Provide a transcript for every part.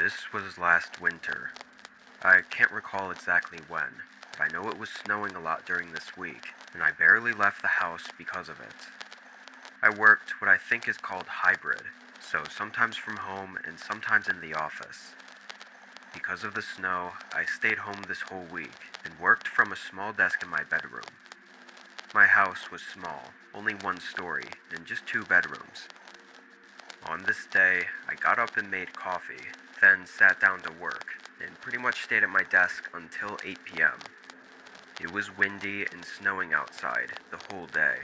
This was last winter. I can't recall exactly when, but I know it was snowing a lot during this week, and I barely left the house because of it. I worked what I think is called hybrid, so sometimes from home and sometimes in the office. Because of the snow, I stayed home this whole week and worked from a small desk in my bedroom. My house was small, only one story, and just two bedrooms. On this day, I got up and made coffee, then sat down to work, and pretty much stayed at my desk until 8 p.m. It was windy and snowing outside the whole day.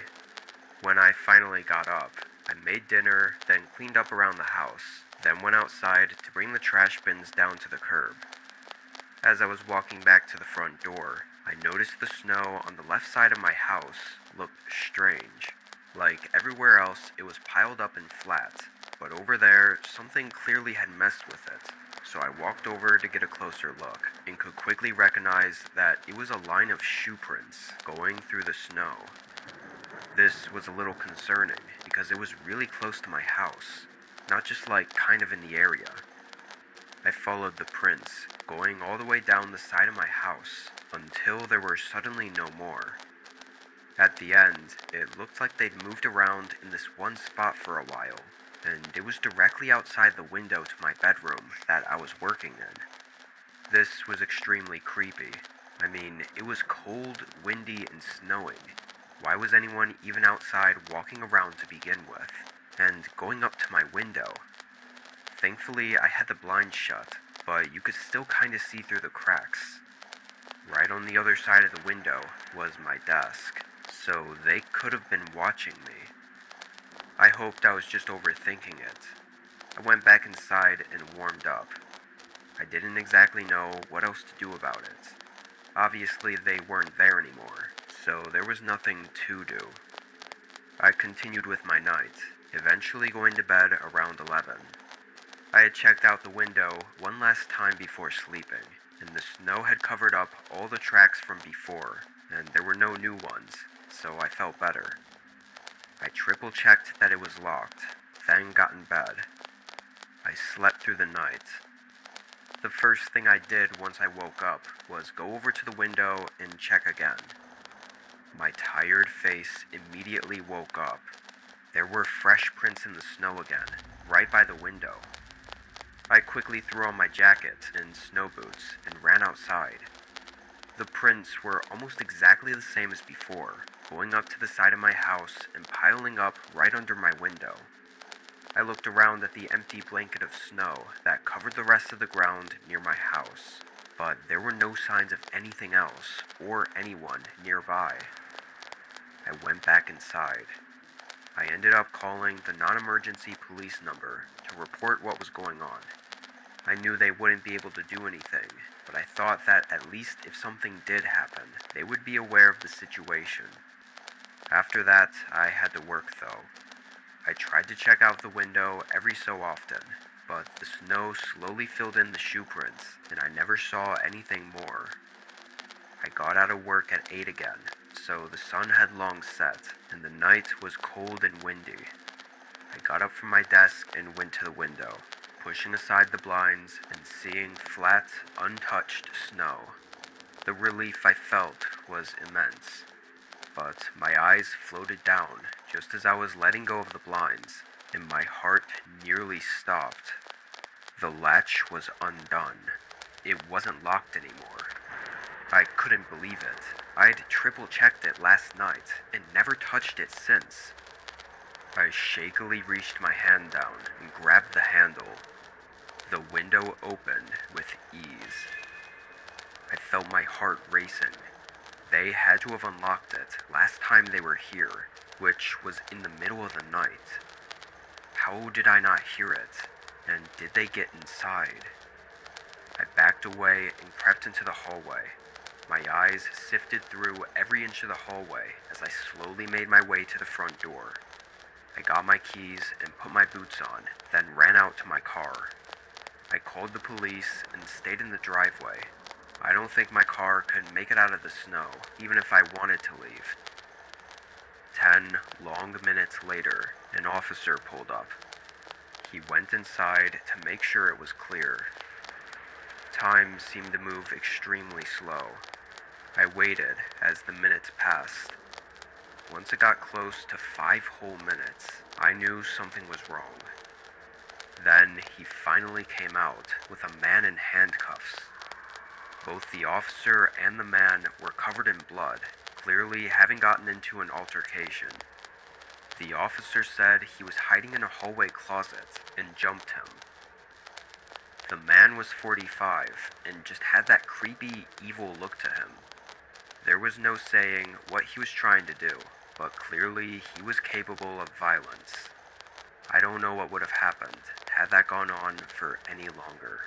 When I finally got up, I made dinner, then cleaned up around the house, then went outside to bring the trash bins down to the curb. As I was walking back to the front door, I noticed the snow on the left side of my house looked strange. Like everywhere else, it was piled up and flat, but over there, something clearly had messed with it. So I walked over to get a closer look, and could quickly recognize that it was a line of shoe prints going through the snow. This was a little concerning, because it was really close to my house, not just kind of in the area. I followed the prints, going all the way down the side of my house, until there were suddenly no more. At the end, it looked like they'd moved around in this one spot for a while, and it was directly outside the window to my bedroom that I was working in. This was extremely creepy. I mean, it was cold, windy, and snowing. Why was anyone even outside walking around to begin with, and going up to my window? Thankfully, I had the blinds shut, but you could still kind of see through the cracks. Right on the other side of the window was my desk, so they could have been watching me. I hoped I was just overthinking it. I went back inside and warmed up. I didn't exactly know what else to do about it. Obviously, they weren't there anymore, so there was nothing to do. I continued with my night, eventually going to bed around 11. I had checked out the window one last time before sleeping, and the snow had covered up all the tracks from before, and there were no new ones, so I felt better. I triple-checked that it was locked, then got in bed. I slept through the night. The first thing I did once I woke up was go over to the window and check again. My tired face immediately woke up. There were fresh prints in the snow again, right by the window. I quickly threw on my jacket and snow boots and ran outside. The prints were almost exactly the same as before, going up to the side of my house and piling up right under my window. I looked around at the empty blanket of snow that covered the rest of the ground near my house, but there were no signs of anything else or anyone nearby. I went back inside. I ended up calling the non-emergency police number to report what was going on. I knew they wouldn't be able to do anything, but I thought that at least if something did happen, they would be aware of the situation. After that, I had to work though. I tried to check out the window every so often, but the snow slowly filled in the shoe prints, and I never saw anything more. I got out of work at 8 again, so the sun had long set, and the night was cold and windy. I got up from my desk and went to the window, pushing aside the blinds and seeing flat, untouched snow. The relief I felt was immense, but my eyes floated down just as I was letting go of the blinds, and my heart nearly stopped. The latch was undone. It wasn't locked anymore. I couldn't believe it. I'd triple-checked it last night and never touched it since. I shakily reached my hand down and grabbed the handle. The window opened with ease. I felt my heart racing. They had to have unlocked it last time they were here, which was in the middle of the night. How did I not hear it? And did they get inside? I backed away and crept into the hallway. My eyes sifted through every inch of the hallway as I slowly made my way to the front door. I got my keys and put my boots on, then ran out to my car. I called the police and stayed in the driveway. I don't think my car could make it out of the snow, even if I wanted to leave. 10 long minutes later, an officer pulled up. He went inside to make sure it was clear. Time seemed to move extremely slow. I waited as the minutes passed. Once it got close to 5 whole minutes, I knew something was wrong. Then he finally came out with a man in handcuffs. Both the officer and the man were covered in blood, clearly having gotten into an altercation. The officer said he was hiding in a hallway closet and jumped him. The man was 45 and just had that creepy, evil look to him. There was no saying what he was trying to do, but clearly he was capable of violence. I don't know what would have happened had that gone on for any longer.